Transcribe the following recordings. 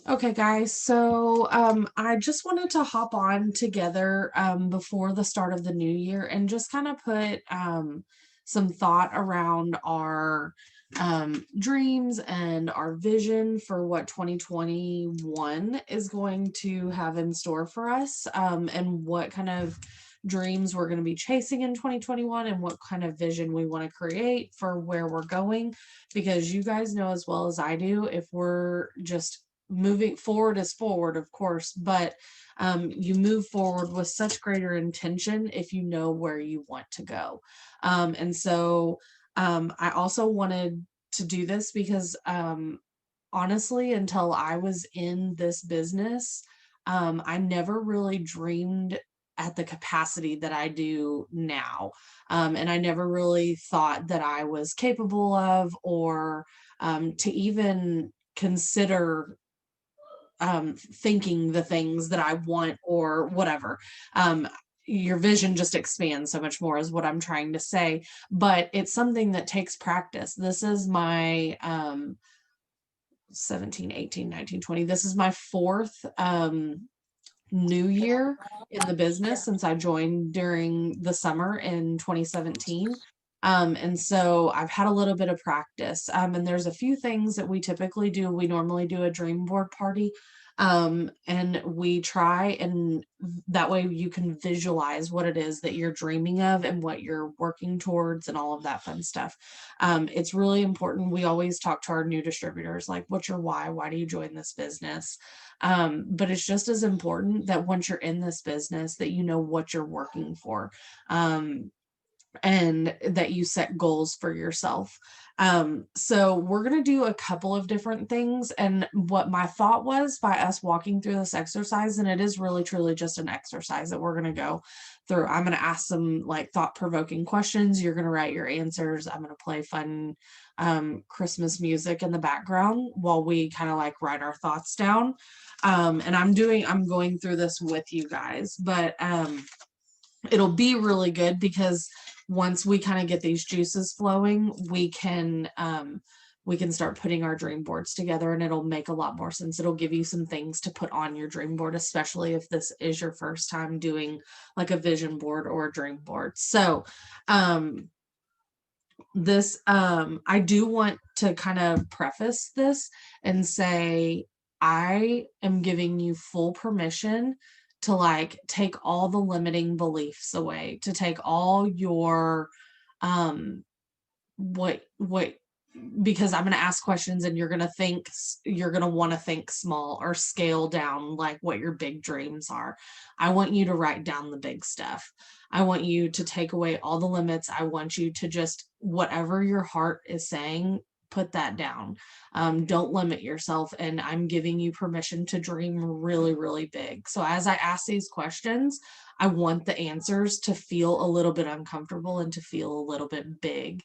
Okay, guys. So, I just wanted to hop on together before the start of the new year and just kind of put some thought around our dreams and our vision for what 2021 is going to have in store for us, and what kind of dreams we're going to be chasing in 2021 and what kind of vision we want to create for where we're going. Because you guys know as well as I do, if we're just moving forward is forward, of course, but you move forward with such greater intention if you know where you want to go. And so I also wanted to do this because honestly, until I was in this business, I never really dreamed at the capacity that I do now. And I never really thought that I was capable of, or to even consider thinking the things that I want or whatever. Um, your vision just expands so much more, is what I'm trying to say. But it's something that takes practice. This is my 17, 18, 19, 20. This is my fourth new year in the business since I joined during the summer in 2017. And so I've had a little bit of practice. And there's a few things that we typically do. We normally do a dream board party. And we try, and that way you can visualize what it is that you're dreaming of and what you're working towards and all of that fun stuff. It's really important. We always talk to our new distributors, like, what's your why? Why do you join this business? But it's just as important that once you're in this business that you know what you're working for. And that you set goals for yourself. So we're going to do a couple of different things. And what my thought was by us walking through this exercise, and it is really truly just an exercise that we're going to go through. I'm going to ask some like thought provoking questions. You're going to write your answers. I'm going to play fun Christmas music in the background while we kind of like write our thoughts down. And I'm going through this with you guys, but it'll be really good because once we kind of get these juices flowing, we can start putting our dream boards together, and it'll make a lot more sense. It'll give you some things to put on your dream board, especially if this is your first time doing like a vision board or a dream board. So I do want to kind of preface this and say I am giving you full permission to like take all the limiting beliefs away, to take all your um what because I'm going to ask questions and you're going to want to think small or scale down like what your big dreams are. I want you to write down the big stuff. I want you to take away all the limits. I want you to just, whatever your heart is saying, put that down. Don't limit yourself. And I'm giving you permission to dream really, really big. So as I ask these questions, I want the answers to feel a little bit uncomfortable and to feel a little bit big.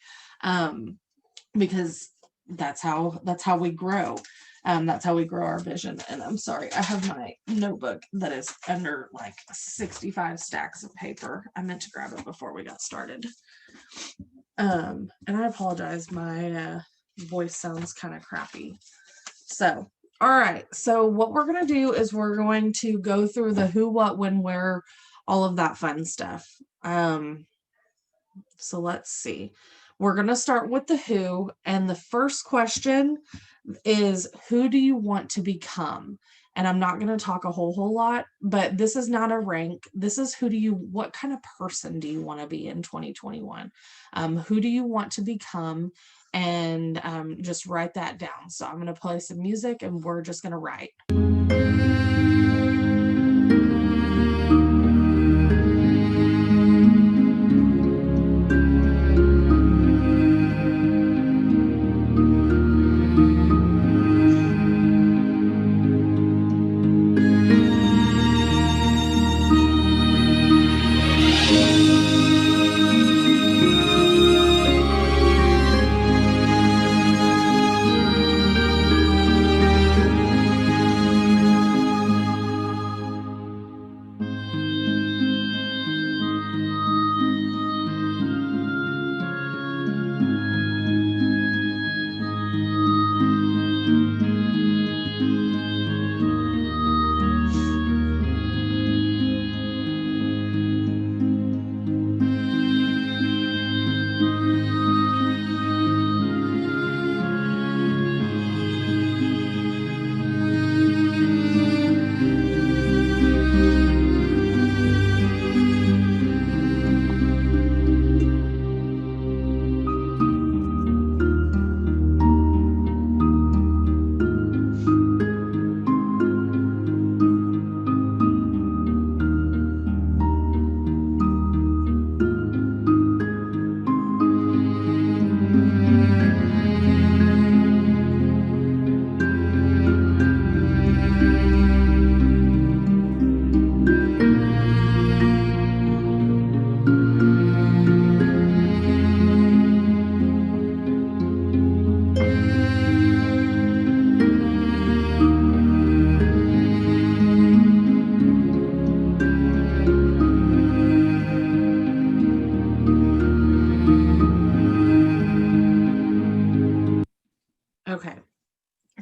Because that's how we grow. That's how we grow our vision. And I'm sorry, I have my notebook that is under like 65 stacks of paper. I meant to grab it before we got started. And I apologize, my voice sounds kind of crappy. So, all right. So what we're going to do is we're going to go through the who, what, when, where, all of that fun stuff. So let's see. We're going to start with the who. And the first question is, who do you want to become? And I'm not going to talk a whole lot, but this is not a rank. This is what kind of person do you want to be in 2021? Who do you want to become? And just write that down. So I'm going to play some music and we're just going to write.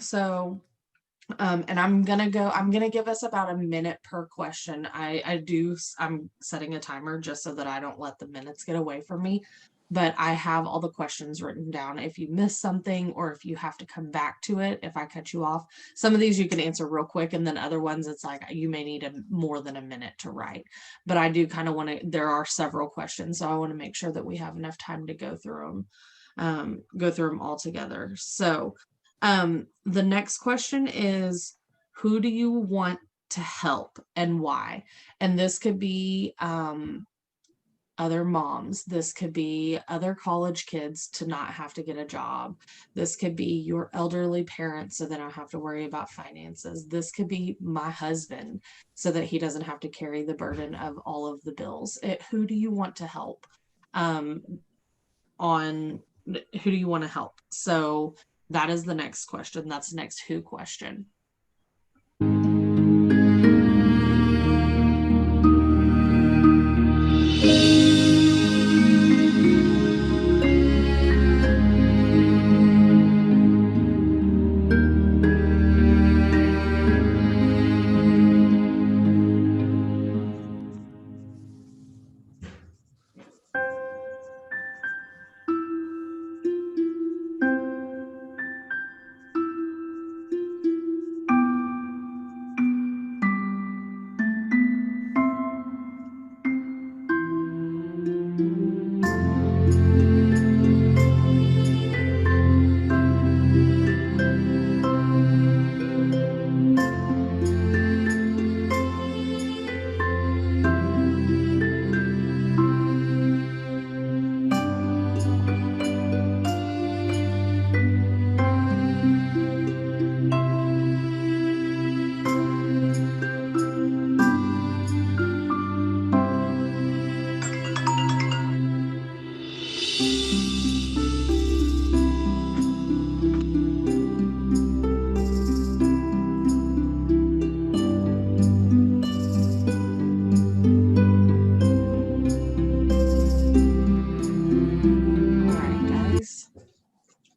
So, and I'm gonna give us about a minute per question. I'm setting a timer just so that I don't let the minutes get away from me. But I have all the questions written down. If you miss something or if you have to come back to it, if I cut you off, some of these you can answer real quick, and then other ones it's like you may need more than a minute to write. But I do kind of want to, there are several questions, so I want to make sure that we have enough time to go through them all together. So the next question is, who do you want to help and why? And this could be other moms. This could be other college kids to not have to get a job. This could be your elderly parents so they don't have to worry about finances. This could be my husband so that he doesn't have to carry the burden of all of the bills. Who do you want to help? On who do you want to help? So that is the next question. That's the next who question.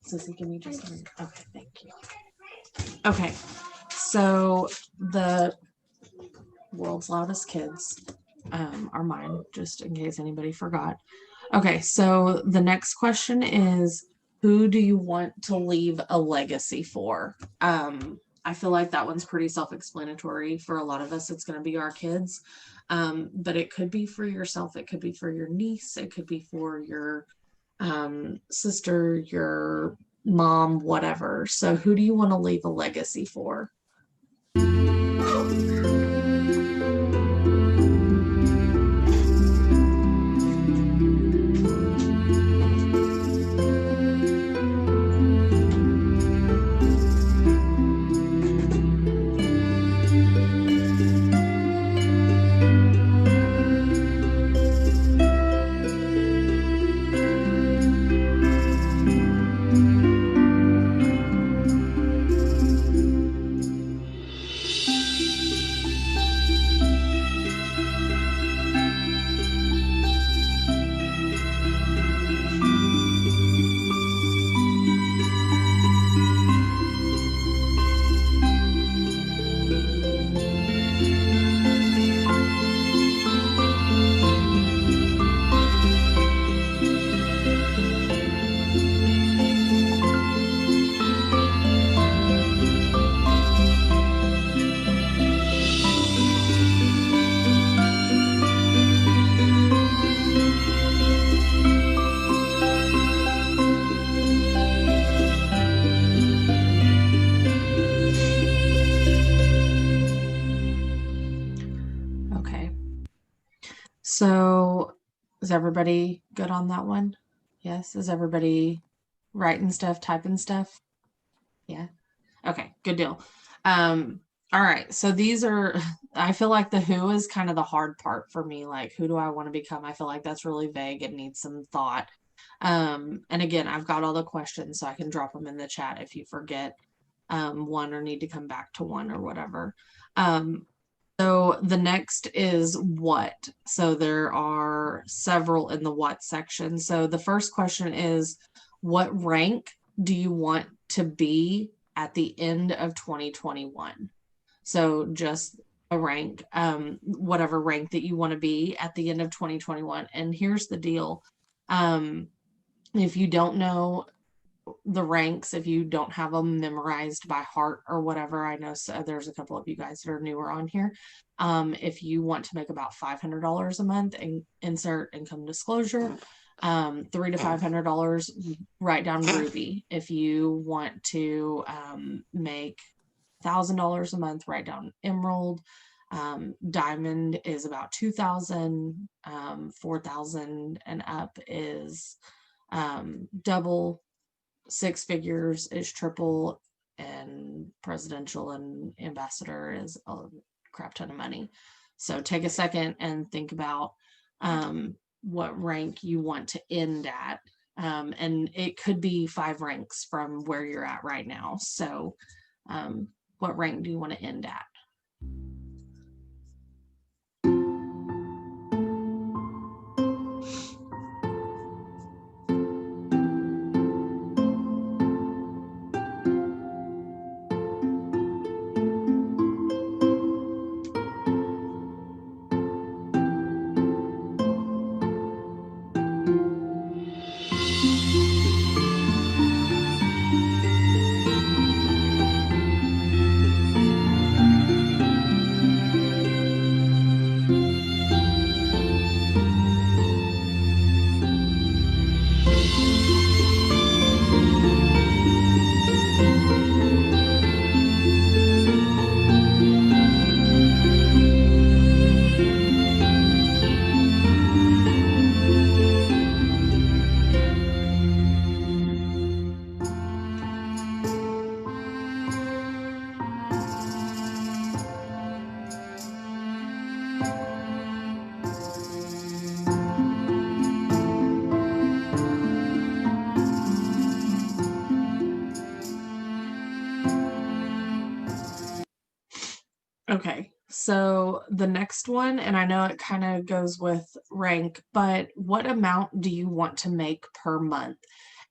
Sissy, give me just a minute. Okay, thank you. Okay, so the world's loudest kids are mine, just in case anybody forgot. Okay, so the next question is, who do you want to leave a legacy for? I feel like that one's pretty self-explanatory. For a lot of us, it's going to be our kids, but it could be for yourself. It could be for your niece. It could be for your sister, your mom, whatever. So who do you want to leave a legacy for? So is everybody good on that one? Yes. Is everybody writing stuff, typing stuff? Yeah. Okay, good deal. All right. So these are, I feel like the who is kind of the hard part for me. Like, who do I want to become? I feel like that's really vague. It needs some thought. And again, I've got all the questions, so I can drop them in the chat if you forget one or need to come back to one or whatever. So the next is what. So there are several in the what section. So the first question is, what rank do you want to be at the end of 2021. So just a rank, whatever rank that you want to be at the end of 2021. And here's the deal. If you don't know the ranks, if you don't have them memorized by heart or whatever, I know there's a couple of you guys that are newer on here. If you want to make about $500 a month and insert income disclosure, $300 to $500, write down Ruby. If you want to make $1,000 a month, write down Emerald. Diamond is about 2,000. 4,000 and up is double. 6 figures is triple, and presidential and ambassador is a crap ton of money. So take a second and think about what rank you want to end at. And it could be 5 ranks from where you're at right now. So what rank do you want to end at? Okay, so the next one, and I know it kind of goes with rank, but what amount do you want to make per month?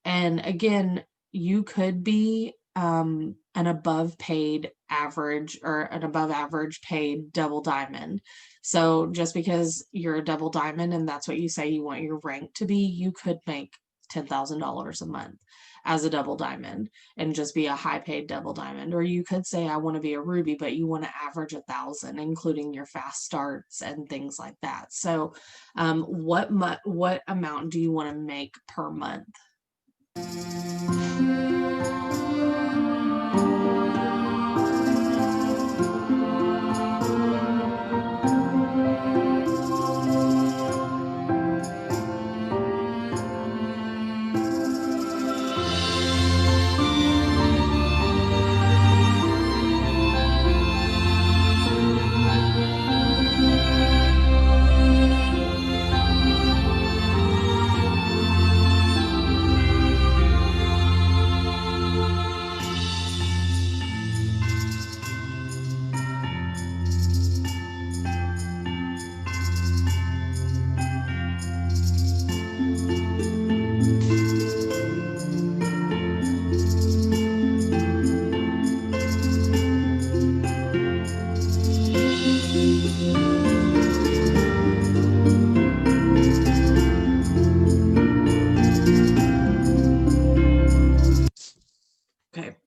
And again, you could be an above paid average or an above average paid double diamond. So just because you're a double diamond and that's what you say you want your rank to be, you could make $10,000 a month as a double diamond and just be a high paid double diamond. Or you could say, I want to be a ruby, but you want to average 1,000, including your fast starts and things like that. So what amount do you want to make per month? Okay.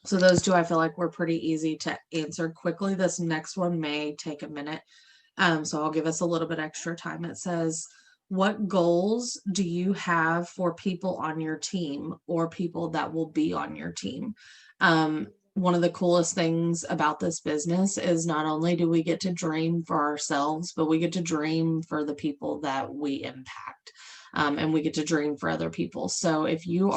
So those two I feel like were pretty easy to answer quickly. This next one may take a minute. So I'll give us a little bit extra time. It says, what goals do you have for people on your team or people that will be on your team? One of the coolest things about this business is not only do we get to dream for ourselves, but we get to dream for the people that we impact. And we get to dream for other people. So if you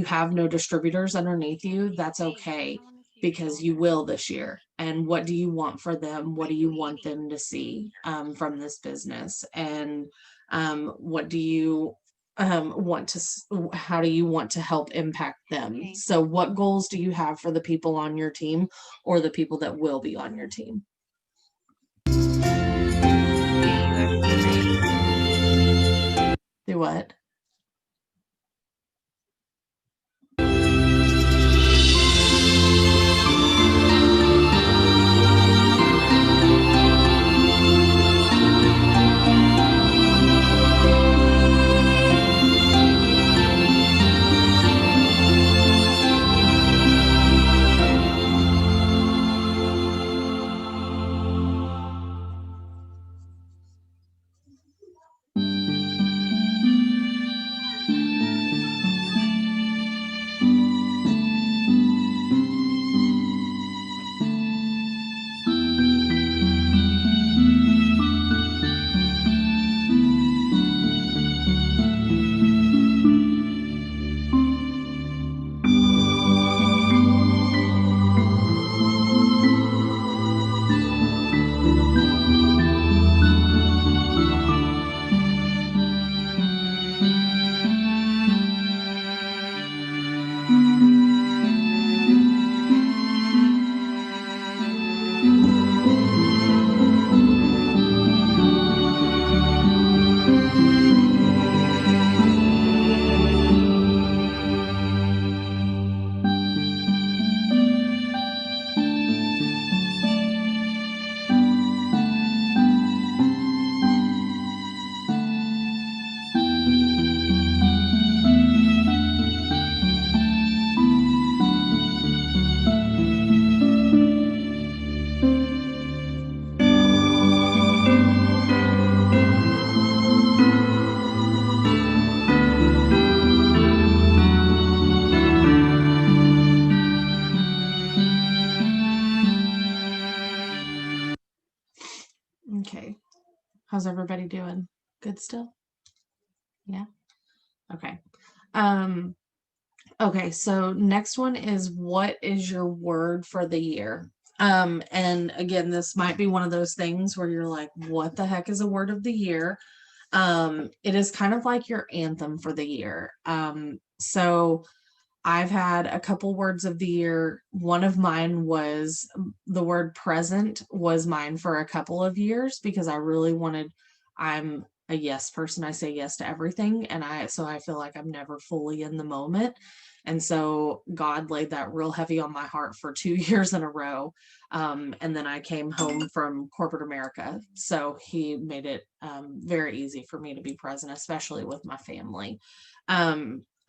have no distributors underneath you, that's okay, because you will this year. And what do you want for them? What do you want them to see from this business? And what do you how do you want to help impact them? So what goals do you have for the people on your team or the people that will be on your team? Do what? How's everybody doing? Good still? Yeah. Okay. Um, okay, so next one is, what is your word for the year? And again, this might be one of those things where you're like, what the heck is a word of the year? It is kind of like your anthem for the year. So I've had a couple words of the year. One of mine was the word present was mine for a couple of years because I really wanted, I'm a yes person. I say yes to everything. And so I feel like I'm never fully in the moment. And so God laid that real heavy on my heart for 2 years in a row. And then I came home from corporate America. So he made it very easy for me to be present, especially with my family.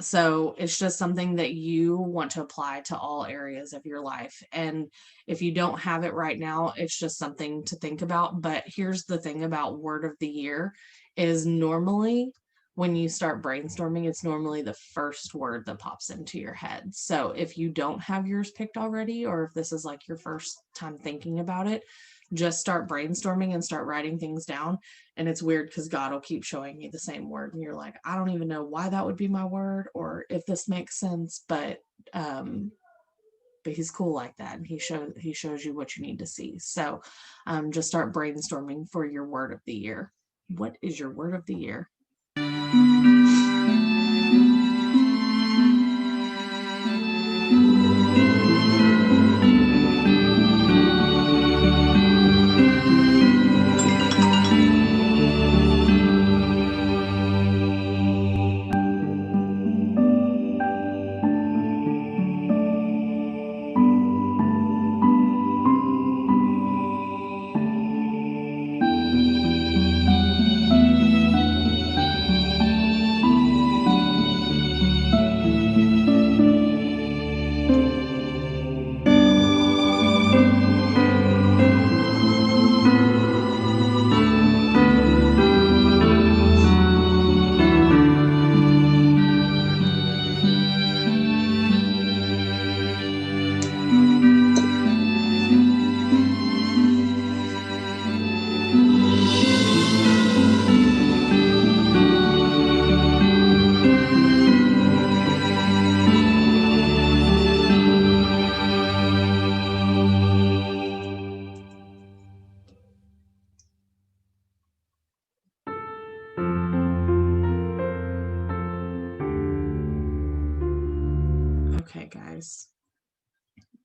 So it's just something that you want to apply to all areas of your life. And if you don't have it right now, it's just something to think about. But here's the thing about word of the year is normally when you start brainstorming, it's normally the first word that pops into your head. So if you don't have yours picked already, or if this is like your first time thinking about it, just start brainstorming and start writing things down. And it's weird because God will keep showing you the same word and you're like, I don't even know why that would be my word or if this makes sense, but he's cool like that, and he shows you what you need to see. So just start brainstorming for your word of the year. What is your word of the year? Okay, guys.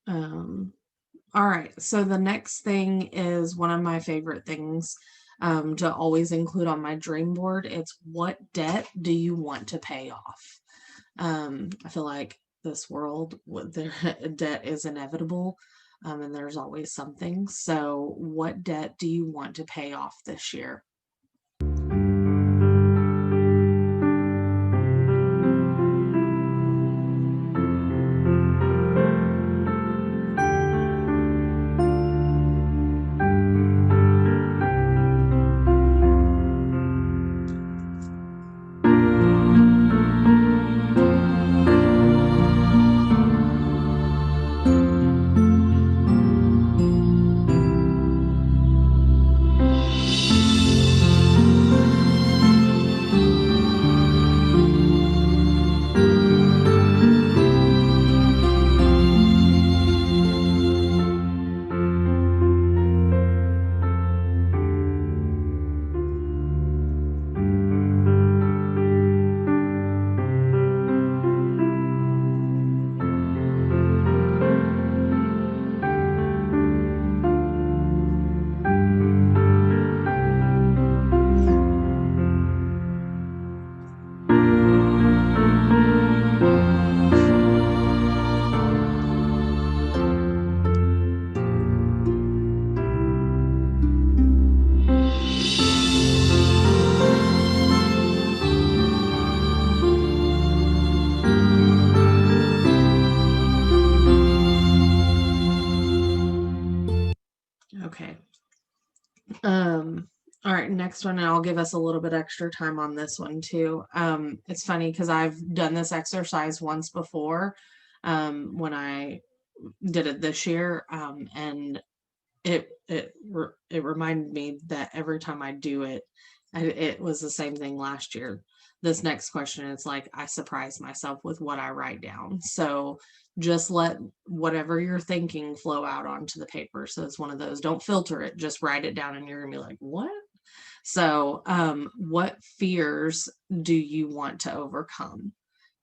All right. So the next thing is one of my favorite things to always include on my dream board. It's, what debt do you want to pay off? I feel like this world, their debt is inevitable, and there's always something. So, what debt do you want to pay off this year? Okay. All right, next one, and I'll give us a little bit extra time on this one too. It's funny because I've done this exercise once before, when I did it this year, and it reminded me that every time I do it, it was the same thing last year. This next question, it's like I surprise myself with what I write down. So just let whatever you're thinking flow out onto the paper. So it's one of those, don't filter it, just write it down and you're gonna be like, what? So what fears do you want to overcome?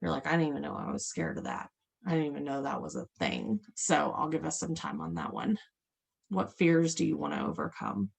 You're like, I didn't even know I was scared of that. I didn't even know that was a thing. So I'll give us some time on that one. What fears do you want to overcome?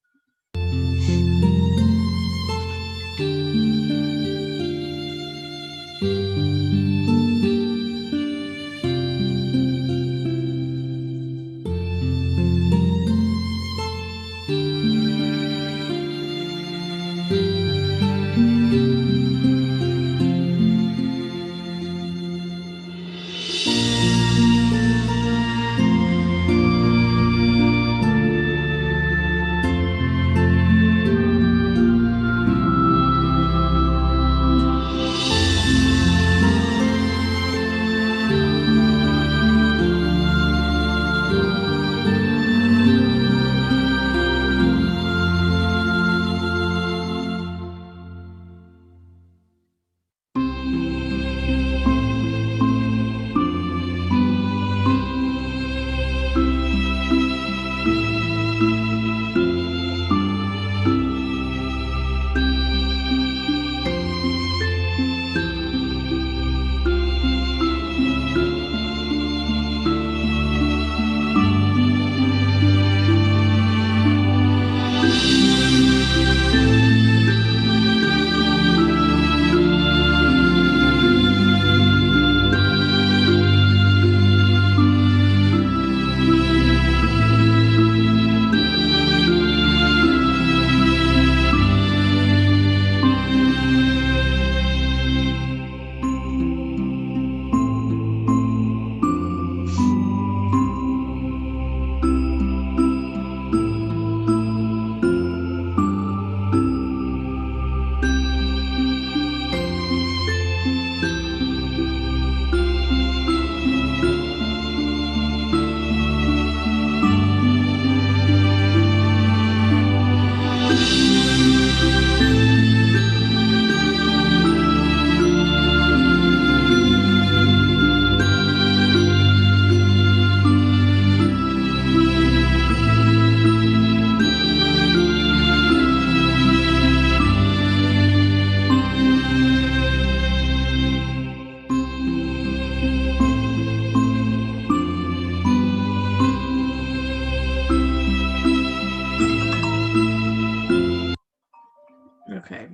Okay.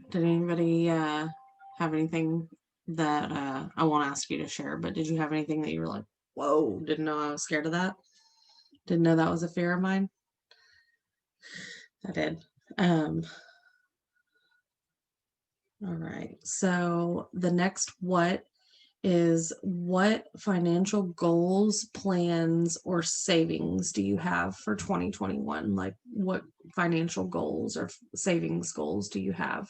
Did anybody have anything that I won't ask you to share, but did you have anything that you were like, whoa, didn't know I was scared of that? Didn't know that was a fear of mine? I did. All right. So the next what is, what financial goals, plans, or savings do you have for 2021? Like, what financial goals or savings goals do you have?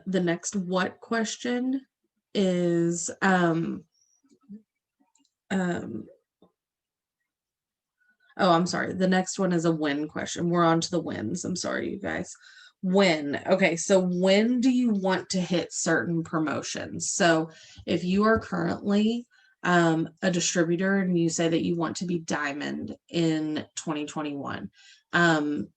the next what question is oh, I'm sorry. The next one is a when question. We're on to the wins. I'm sorry, you guys. When? Okay, so when do you want to hit certain promotions? So if you are currently a distributor and you say that you want to be diamond in 2021, and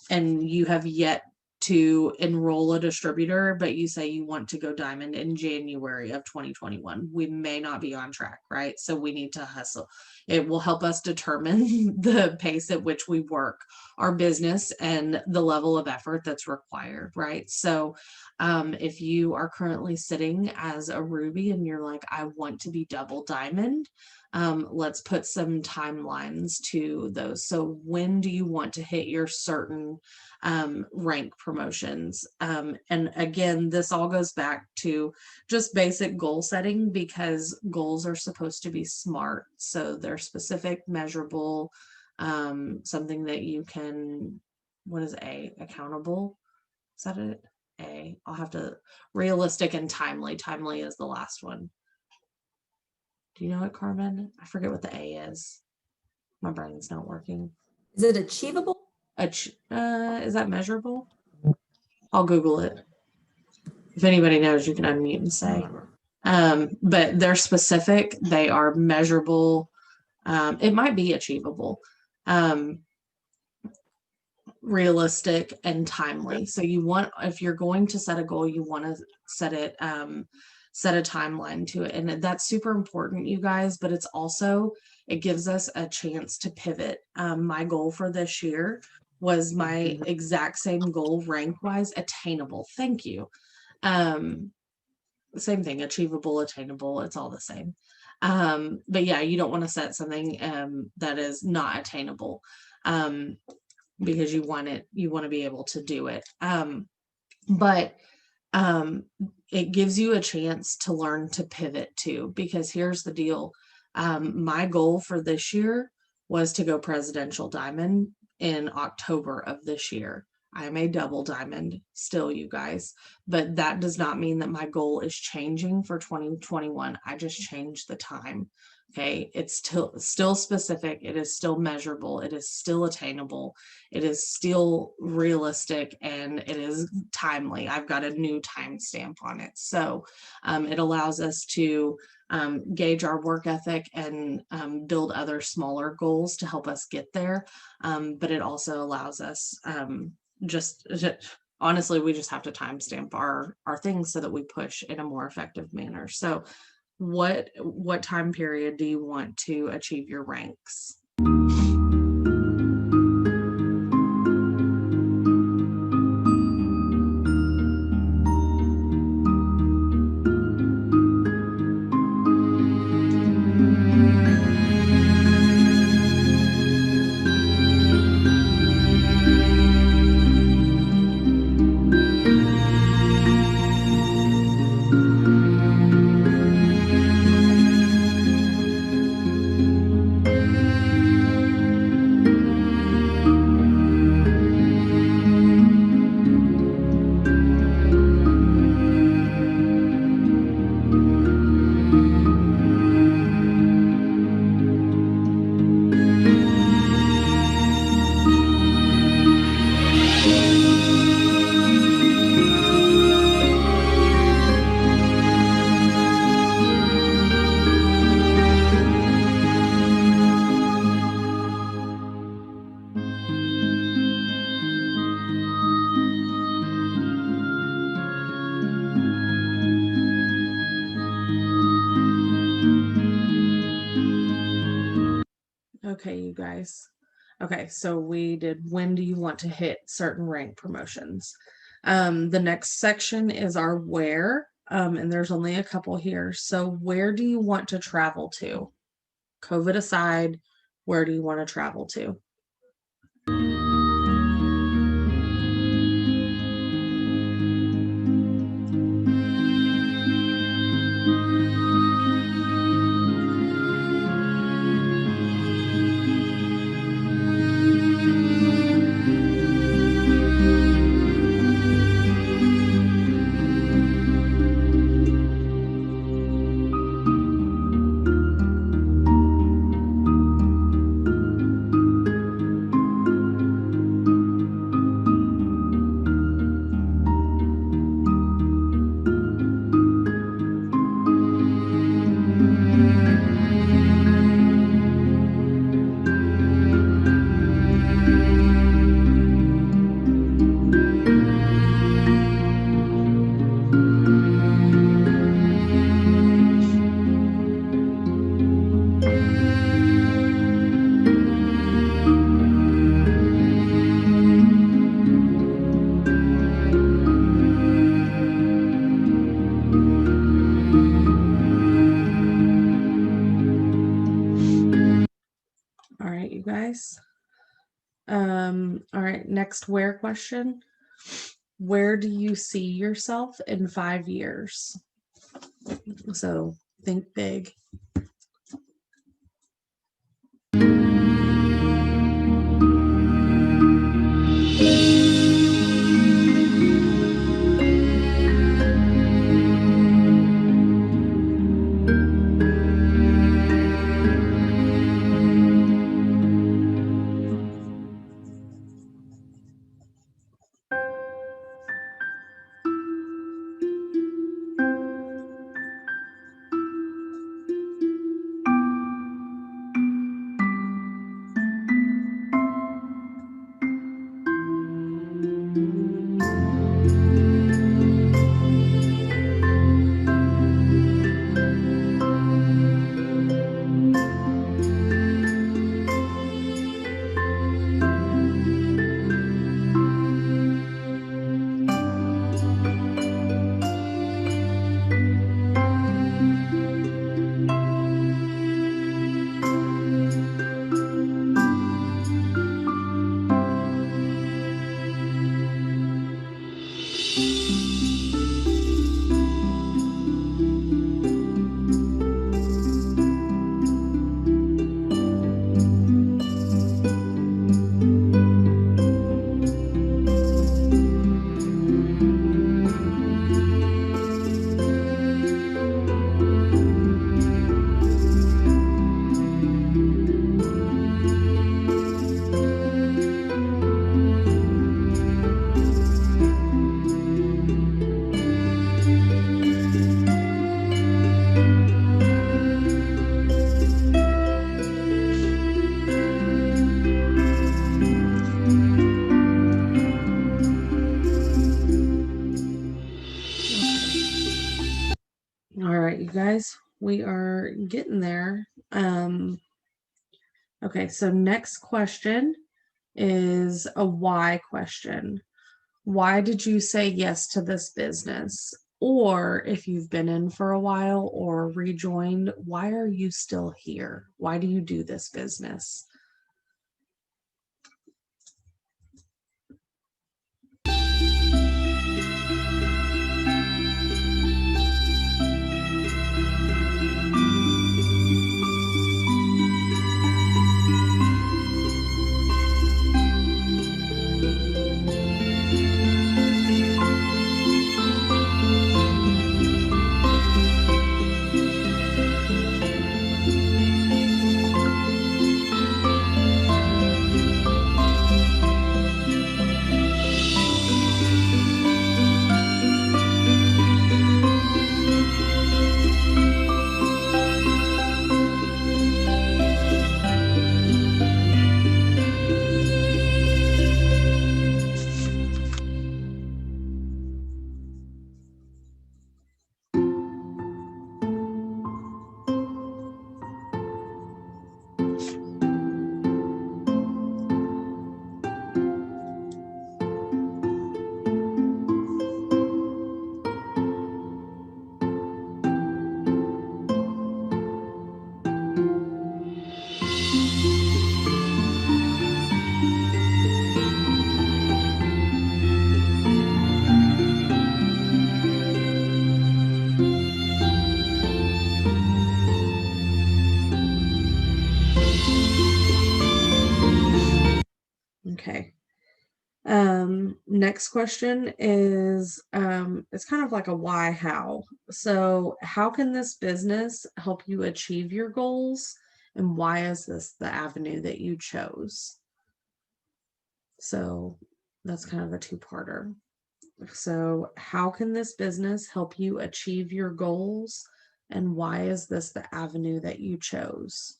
you have yet to enroll a distributor, but you say you want to go diamond in January of 2021, we may not be on track, right? So we need to hustle. It will help us determine the pace at which we work our business and the level of effort that's required, right? So if you are currently sitting as a ruby and you're like, I want to be double diamond, let's put some timelines to those. So when do you want to hit your certain rank promotions? And again, this all goes back to just basic goal setting, because goals are supposed to be SMART. So they're specific, measurable, something that you can, what is A? Accountable? Is that it? A. I'll have to, realistic and timely. Timely is the last one. Do you know it, Carmen? I forget what the A is. My brain's not working. Is it achievable? Is that measurable? I'll Google it. If anybody knows, you can unmute and say. But they're specific. They are measurable. It might be achievable, realistic, and timely. So you want, if you're going to set a goal, you want to set it, set a timeline to it. And that's super important, you guys, but it's also, it gives us a chance to pivot. My goal for this year was my exact same goal, rank wise, attainable. Thank you. Same thing, achievable, attainable, it's all the same. But yeah, you don't want to set something that is not attainable, because you want to be able to do it. But it gives you a chance to learn to pivot too, because here's the deal. My goal for this year was to go presidential diamond in October of this year. I'm a double diamond still, you guys, but that does not mean that my goal is changing for 2021. I just changed the time. Okay, it's still specific, it is still measurable, it is still attainable, it is still realistic, and it is timely. I've got a new timestamp on it. So it allows us to gauge our work ethic and build other smaller goals to help us get there. But it also allows us honestly, we just have to timestamp our things so that we push in a more effective manner. So what time period do you want to achieve your ranks? Okay, you guys. Okay, so we did when do you want to hit certain rank promotions. The next section is our where, and there's only a couple here. So where do you want to travel to? COVID aside, where do you want to travel to? All right, you guys. All right, next where question. Where do you see yourself in 5 years? So think big. All right, you guys, we are getting there. Okay, so next question is a why question. Why did you say yes to this business? Or if you've been in for a while or rejoined, why are you still here? Why do you do this business? Okay. Next question is it's kind of like a why how. So, how can this business help you achieve your goals and why is this the avenue that you chose? So, that's kind of a two-parter. So, how can this business help you achieve your goals and why is this the avenue that you chose?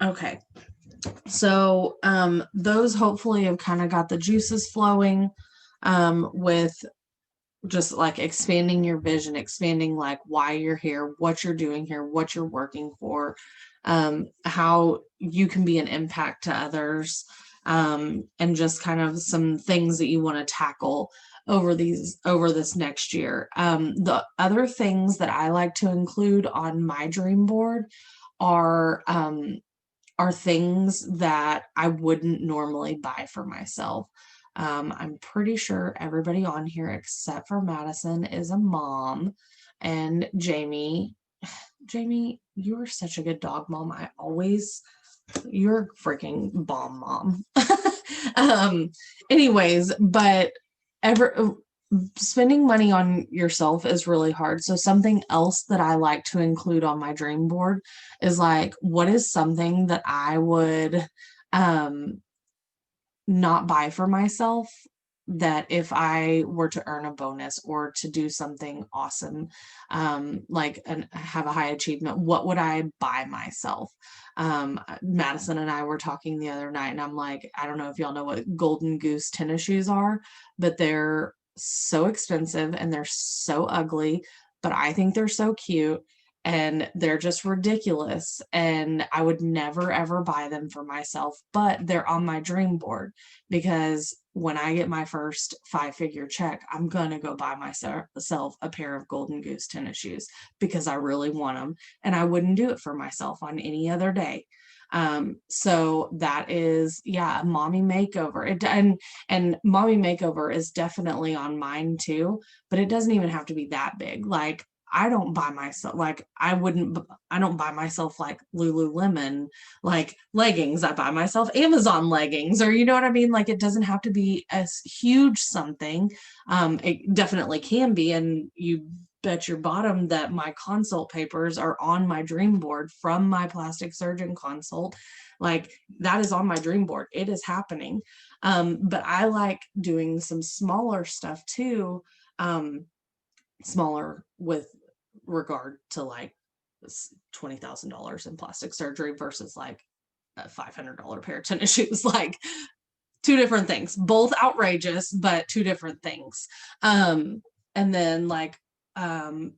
Okay. So those hopefully have kind of got the juices flowing with just like expanding your vision, expanding like why you're here, what you're doing here, what you're working for, how you can be an impact to others, and just kind of some things that you want to tackle over this next year. The other things that I like to include on my dream board are things that I wouldn't normally buy for myself. I'm pretty sure everybody on here except for Madison is a mom, and Jamie, you're such a good dog mom. You're a freaking bomb mom. um, anyways, but ever spending money on yourself is really hard. So something else that I like to include on my dream board is like, what is something that I would um not buy for myself, that if I were to earn a bonus or to do something awesome, like and have a high achievement, what would I buy myself? Madison and I were talking the other night, and I'm like, I don't know if y'all know what Golden Goose tennis shoes are, but they're so expensive and they're so ugly, but I think they're so cute and they're just ridiculous. And I would never ever buy them for myself, but they're on my dream board because when I get my first 5-figure check, I'm going to go buy myself a pair of Golden Goose tennis shoes because I really want them. And I wouldn't do it for myself on any other day. So that is, yeah, mommy makeover. And mommy makeover is definitely on mine too, but it doesn't even have to be that big. Like I don't buy myself like I don't buy myself like Lululemon like leggings. I buy myself Amazon leggings, or you know what I mean? Like it doesn't have to be a huge something. It definitely can be, and you bet your bottom that my consult papers are on my dream board from my plastic surgeon consult. Like that is on my dream board. It is happening. But I like doing some smaller stuff too. Smaller with regard to like $20,000 in plastic surgery versus like a $500 pair of tennis shoes. Like two different things, both outrageous, but two different things. And then like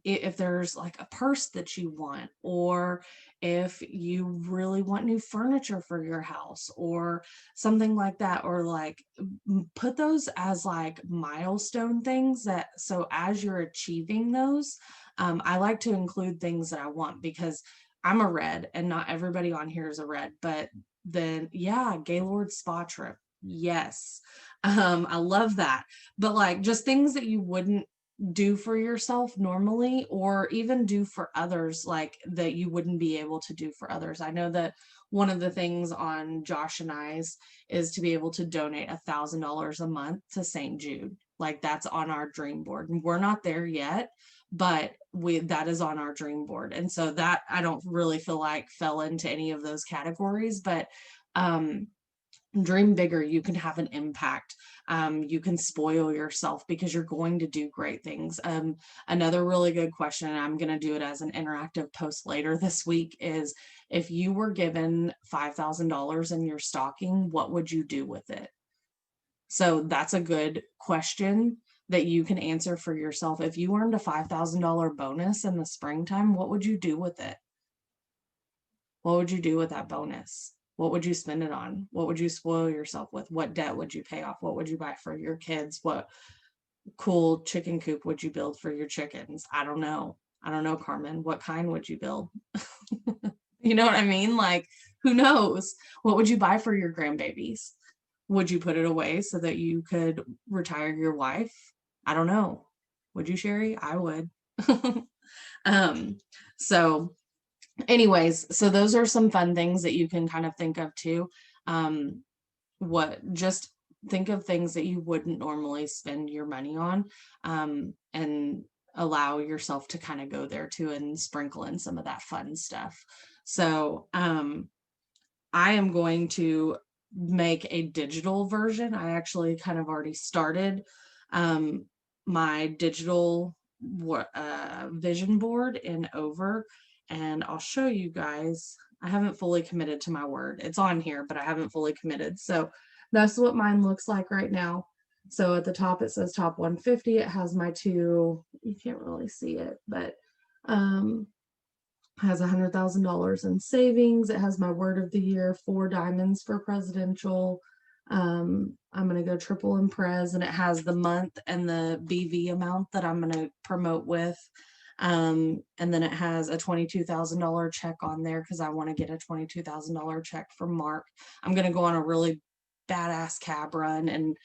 if there's like a purse that you want, or if you really want new furniture for your house or something like that, or like put those as like milestone things that so as you're achieving those, I like to include things that I want because I'm a red and not everybody on here is a red, but then yeah, Gaylord spa trip. Yes. I love that. But like just things that you wouldn't do for yourself normally, or even do for others, like that you wouldn't be able to do for others. I know that one of the things on Josh and I's is to be able to donate $1,000 a month to St. Jude. Like that's on our dream board. And we're not there yet, but that is on our dream board. And so that I don't really feel like fell into any of those categories, but dream bigger. You can have an impact. You can spoil yourself because you're going to do great things. Another really good question, and I'm going to do it as an interactive post later this week, is if you were given $5,000 in your stocking, what would you do with it? So that's a good question that you can answer for yourself. If you earned a $5,000 bonus in the springtime, what would you do with it? What would you do with that bonus? What would you spend it on? What would you spoil yourself with? What debt would you pay off? What would you buy for your kids? What cool chicken coop would you build for your chickens? I don't know. I don't know, Carmen. What kind would you build? You know what I mean? Like, who knows? What would you buy for your grandbabies? Would you put it away so that you could retire your wife? I don't know. Would you, Sherry? I would. um, so anyways, so those are some fun things that you can kind of think of too. Um, what just think of things that you wouldn't normally spend your money on, and allow yourself to kind of go there too and sprinkle in some of that fun stuff. So I am going to make a digital version. I actually kind of already started um, my digital vision board in Over, and I'll show you guys. I haven't fully committed to my word. It's on here, but I haven't fully committed. So that's what mine looks like right now. So at the top it says top 150. It has my two, you can't really see it, but has $100,000 in savings. It has my word of the year, 4 diamonds for presidential. I'm gonna go triple imprez, and it has the month and the BV amount that I'm gonna promote with. And then it has a $22,000 check on there because I want to get a $22,000 check from Mark. I'm gonna go on a really badass cab run, and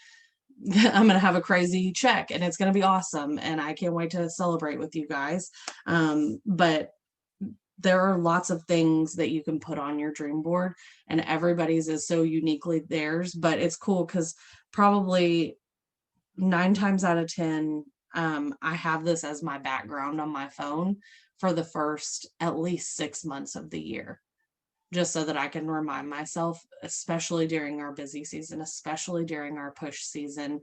I'm gonna have a crazy check, and it's gonna be awesome. And I can't wait to celebrate with you guys. But there are lots of things that you can put on your dream board, and everybody's is so uniquely theirs, but it's cool because probably 9 times out of 10, I have this as my background on my phone for the first at least 6 months of the year, just so that I can remind myself, especially during our busy season, especially during our push season,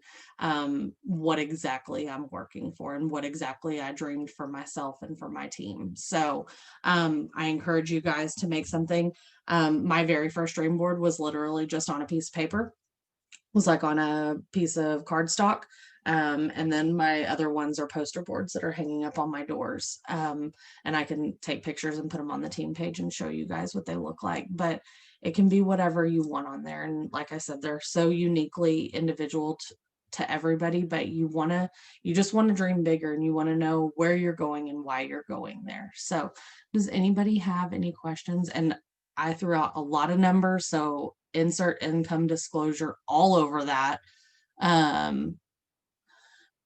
what exactly I'm working for and what exactly I dreamed for myself and for my team. So I encourage you guys to make something. My very first dream board was literally just on a piece of paper, was like on a piece of cardstock. And then my other ones are poster boards that are hanging up on my doors. And I can take pictures and put them on the team page and show you guys what they look like. But it can be whatever you want on there. And like I said, they're so uniquely individual to everybody, but you just want to dream bigger, and you want to know where you're going and why you're going there. So does anybody have any questions? And I threw out a lot of numbers, so insert income disclosure all over that.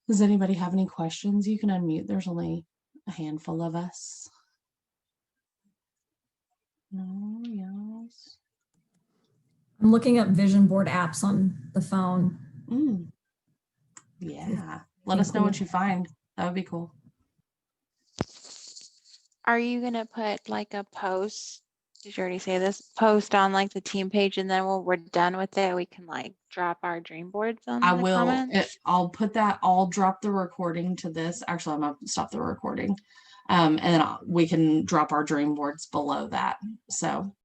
Does anybody have any questions? You can unmute. There's only a handful of us. No, yes. I'm looking up vision board apps on the phone. Yeah. Let us know what you find. That would be cool. Are you going to put like a post? Did you already say this? Post on like the team page, and then when we're done with it, we can like drop our dream boards on I the will. comments? I'll put that. I'll drop the recording to this. Actually, I'm gonna stop the recording, and then we can drop our dream boards below that. So